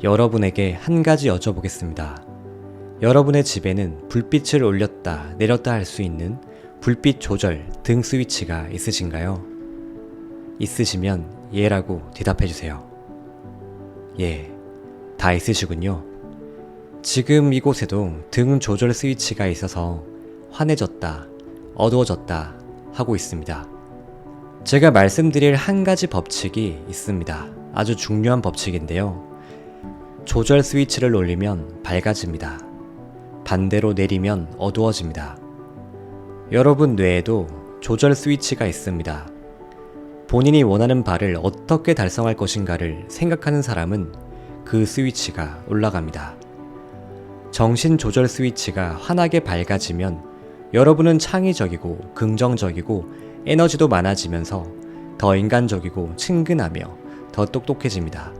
여러분에게 한 가지 여쭤보겠습니다. 여러분의 집에는 불빛을 올렸다 내렸다 할 수 있는 불빛 조절 등 스위치가 있으신가요? 있으시면 예라고 대답해주세요. 예, 다 있으시군요. 지금 이곳에도 등 조절 스위치가 있어서 환해졌다, 어두워졌다 하고 있습니다. 제가 말씀드릴 한 가지 법칙이 있습니다. 아주 중요한 법칙인데요. 조절 스위치를 올리면 밝아집니다. 반대로 내리면 어두워집니다. 여러분 뇌에도 조절 스위치가 있습니다. 본인이 원하는 바를 어떻게 달성할 것인가를 생각하는 사람은 그 스위치가 올라갑니다. 정신 조절 스위치가 환하게 밝아지면 여러분은 창의적이고 긍정적이고 에너지도 많아지면서 더 인간적이고 친근하며 더 똑똑해집니다.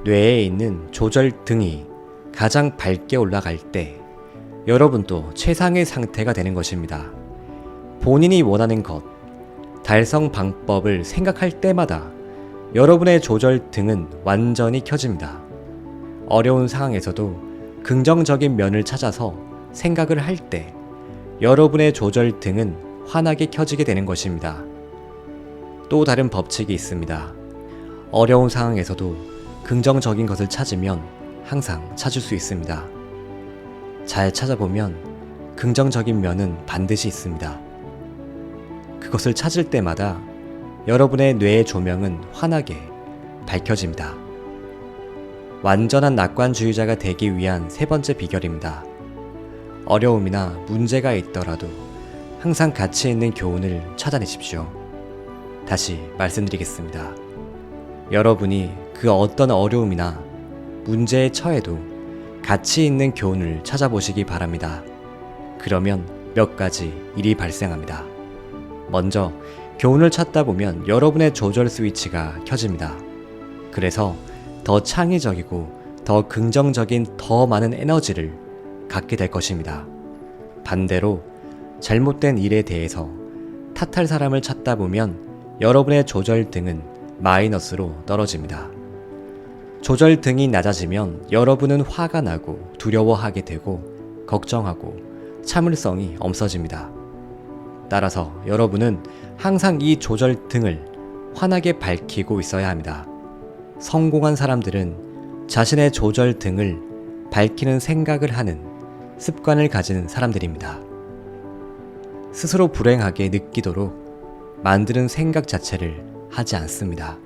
뇌에 있는 조절 등이 가장 밝게 올라갈 때 여러분도 최상의 상태가 되는 것입니다. 본인이 원하는 것, 달성 방법을 생각할 때마다 여러분의 조절 등은 완전히 켜집니다. 어려운 상황에서도 긍정적인 면을 찾아서 생각을 할 때 여러분의 조절 등은 환하게 켜지게 되는 것입니다. 또 다른 법칙이 있습니다. 어려운 상황에서도 긍정적인 것을 찾으면 항상 찾을 수 있습니다. 잘 찾아보면 긍정적인 면은 반드시 있습니다. 그것을 찾을 때마다 여러분의 뇌의 조명은 환하게 밝혀집니다. 완전한 낙관주의자가 되기 위한 세 번째 비결입니다. 어려움이나 문제가 있더라도 항상 가치 있는 교훈을 찾아내십시오. 다시 말씀드리겠습니다. 여러분이 그 어떤 어려움이나 문제에 처해도 가치 있는 교훈을 찾아보시기 바랍니다. 그러면 몇 가지 일이 발생합니다. 먼저 교훈을 찾다 보면 여러분의 조절 스위치가 켜집니다. 그래서 더 창의적이고 더 긍정적인 더 많은 에너지를 갖게 될 것입니다. 반대로 잘못된 일에 대해서 탓할 사람을 찾다 보면 여러분의 조절 등은 마이너스로 떨어집니다. 조절 등이 낮아지면 여러분은 화가 나고 두려워하게 되고 걱정하고 참을성이 없어집니다. 따라서 여러분은 항상 이 조절 등을 환하게 밝히고 있어야 합니다. 성공한 사람들은 자신의 조절 등을 밝히는 생각을 하는 습관을 가진 사람들입니다. 스스로 불행하게 느끼도록 만드는 생각 자체를 하지 않습니다.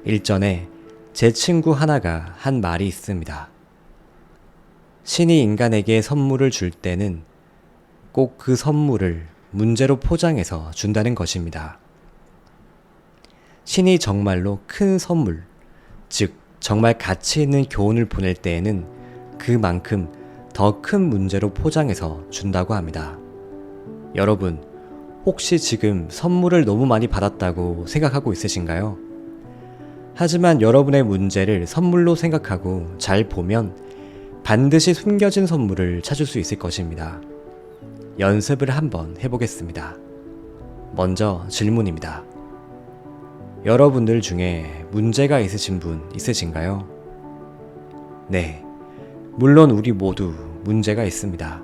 일전에 제 친구 하나가 한 말이 있습니다. 신이 인간에게 선물을 줄 때는 꼭 그 선물을 문제로 포장해서 준다는 것입니다. 신이 정말로 큰 선물, 즉 정말 가치 있는 교훈을 보낼 때에는 그만큼 더 큰 문제로 포장해서 준다고 합니다. 여러분, 혹시 지금 선물을 너무 많이 받았다고 생각하고 있으신가요? 하지만 여러분의 문제를 선물로 생각하고 잘 보면 반드시 숨겨진 선물을 찾을 수 있을 것입니다. 연습을 한번 해보겠습니다. 먼저 질문입니다. 여러분들 중에 문제가 있으신 분 있으신가요? 네, 물론 우리 모두 문제가 있습니다.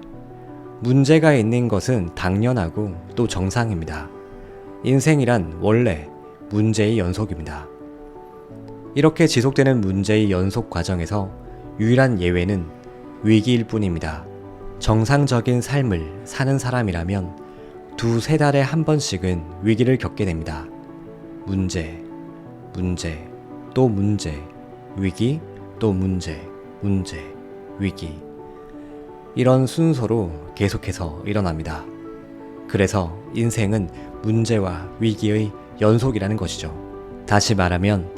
문제가 있는 것은 당연하고 또 정상입니다. 인생이란 원래 문제의 연속입니다. 이렇게 지속되는 문제의 연속 과정에서 유일한 예외는 위기일 뿐입니다. 정상적인 삶을 사는 사람이라면 두세 달에 한 번씩은 위기를 겪게 됩니다. 문제, 문제, 또 문제, 위기, 또 문제, 문제, 위기. 이런 순서로 계속해서 일어납니다. 그래서 인생은 문제와 위기의 연속이라는 것이죠. 다시 말하면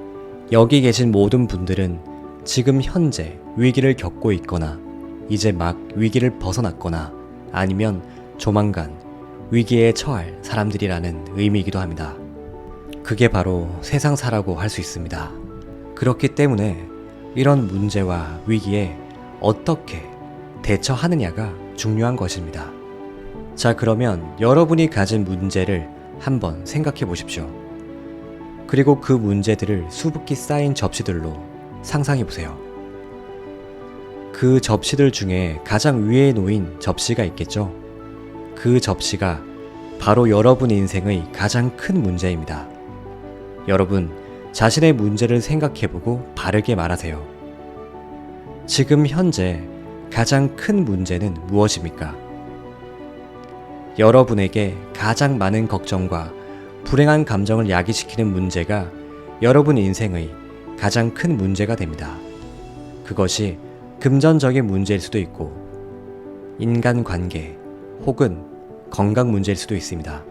여기 계신 모든 분들은 지금 현재 위기를 겪고 있거나 이제 막 위기를 벗어났거나 아니면 조만간 위기에 처할 사람들이라는 의미이기도 합니다. 그게 바로 세상사라고 할 수 있습니다. 그렇기 때문에 이런 문제와 위기에 어떻게 대처하느냐가 중요한 것입니다. 자, 그러면 여러분이 가진 문제를 한번 생각해 보십시오. 그리고 그 문제들을 수북히 쌓인 접시들로 상상해보세요. 그 접시들 중에 가장 위에 놓인 접시가 있겠죠? 그 접시가 바로 여러분 인생의 가장 큰 문제입니다. 여러분, 자신의 문제를 생각해보고 바르게 말하세요. 지금 현재 가장 큰 문제는 무엇입니까? 여러분에게 가장 많은 걱정과 불행한 감정을 야기시키는 문제가 여러분 인생의 가장 큰 문제가 됩니다. 그것이 금전적인 문제일 수도 있고, 인간관계 혹은 건강 문제일 수도 있습니다.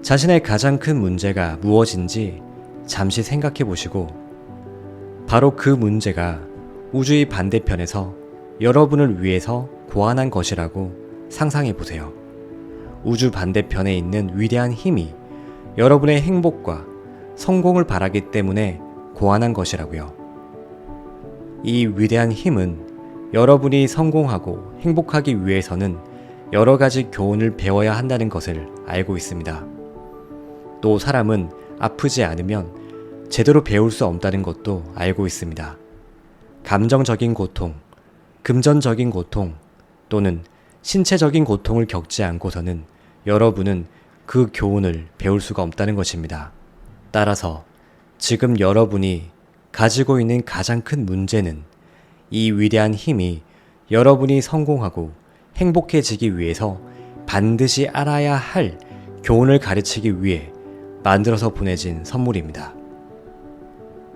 자신의 가장 큰 문제가 무엇인지 잠시 생각해 보시고, 바로 그 문제가 우주의 반대편에서 여러분을 위해서 고안한 것이라고 상상해 보세요. 우주 반대편에 있는 위대한 힘이 여러분의 행복과 성공을 바라기 때문에 고안한 것이라고요. 이 위대한 힘은 여러분이 성공하고 행복하기 위해서는 여러 가지 교훈을 배워야 한다는 것을 알고 있습니다. 또 사람은 아프지 않으면 제대로 배울 수 없다는 것도 알고 있습니다. 감정적인 고통, 금전적인 고통 또는 신체적인 고통을 겪지 않고서는 여러분은 그 교훈을 배울 수가 없다는 것입니다. 따라서 지금 여러분이 가지고 있는 가장 큰 문제는 이 위대한 힘이 여러분이 성공하고 행복해지기 위해서 반드시 알아야 할 교훈을 가르치기 위해 만들어서 보내진 선물입니다.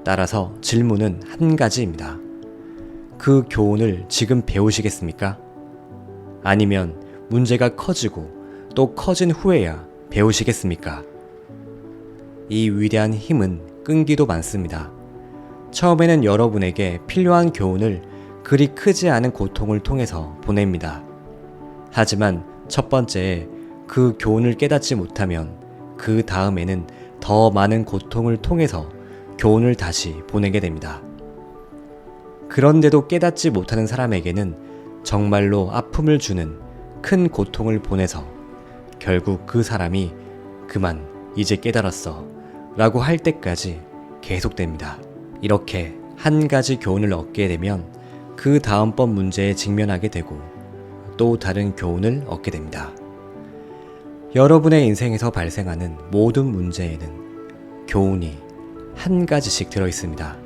따라서 질문은 한 가지입니다. 그 교훈을 지금 배우시겠습니까? 아니면 문제가 커지고 또 커진 후에야 배우시겠습니까? 이 위대한 힘은 끈기도 많습니다. 처음에는 여러분에게 필요한 교훈을 그리 크지 않은 고통을 통해서 보냅니다. 하지만 첫 번째에 그 교훈을 깨닫지 못하면 그 다음에는 더 많은 고통을 통해서 교훈을 다시 보내게 됩니다. 그런데도 깨닫지 못하는 사람에게는 정말로 아픔을 주는 큰 고통을 보내서 결국 그 사람이 그만 이제 깨달았어 라고 할 때까지 계속됩니다. 이렇게 한 가지 교훈을 얻게 되면 그 다음번 문제에 직면하게 되고 또 다른 교훈을 얻게 됩니다. 여러분의 인생에서 발생하는 모든 문제에는 교훈이 한 가지씩 들어 있습니다.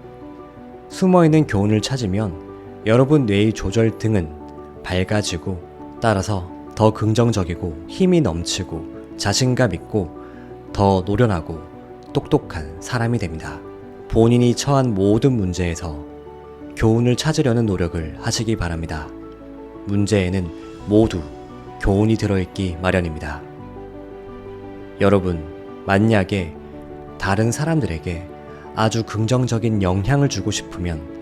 숨어있는 교훈을 찾으면 여러분 뇌의 조절 등은 밝아지고 따라서 더 긍정적이고 힘이 넘치고 자신감 있고 더 노련하고 똑똑한 사람이 됩니다. 본인이 처한 모든 문제에서 교훈을 찾으려는 노력을 하시기 바랍니다. 문제에는 모두 교훈이 들어있기 마련입니다. 여러분, 만약에 다른 사람들에게 아주 긍정적인 영향을 주고 싶으면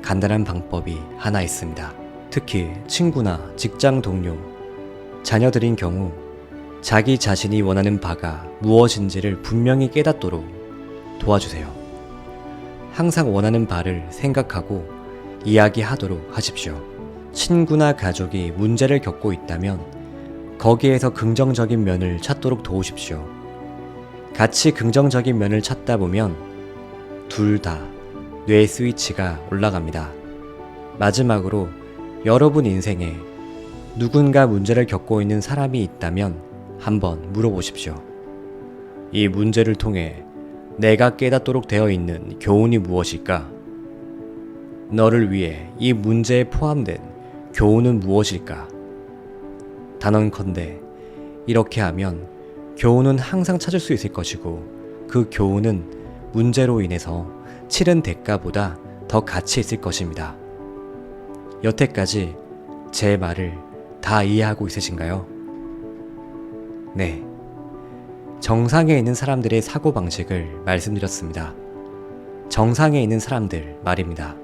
간단한 방법이 하나 있습니다. 특히 친구나 직장 동료, 자녀들인 경우 자기 자신이 원하는 바가 무엇인지를 분명히 깨닫도록 도와주세요. 항상 원하는 바를 생각하고 이야기하도록 하십시오. 친구나 가족이 문제를 겪고 있다면 거기에서 긍정적인 면을 찾도록 도우십시오. 같이 긍정적인 면을 찾다 보면 둘 다 뇌 스위치가 올라갑니다. 마지막으로 여러분 인생에 누군가 문제를 겪고 있는 사람이 있다면 한번 물어보십시오. 이 문제를 통해 내가 깨닫도록 되어 있는 교훈이 무엇일까? 너를 위해 이 문제에 포함된 교훈은 무엇일까? 단언컨대 이렇게 하면 교훈은 항상 찾을 수 있을 것이고 그 교훈은 문제로 인해서 치른 대가보다 더 가치 있을 것입니다. 여태까지 제 말을 다 이해하고 있으신가요? 네. 정상에 있는 사람들의 사고방식을 말씀드렸습니다. 정상에 있는 사람들 말입니다.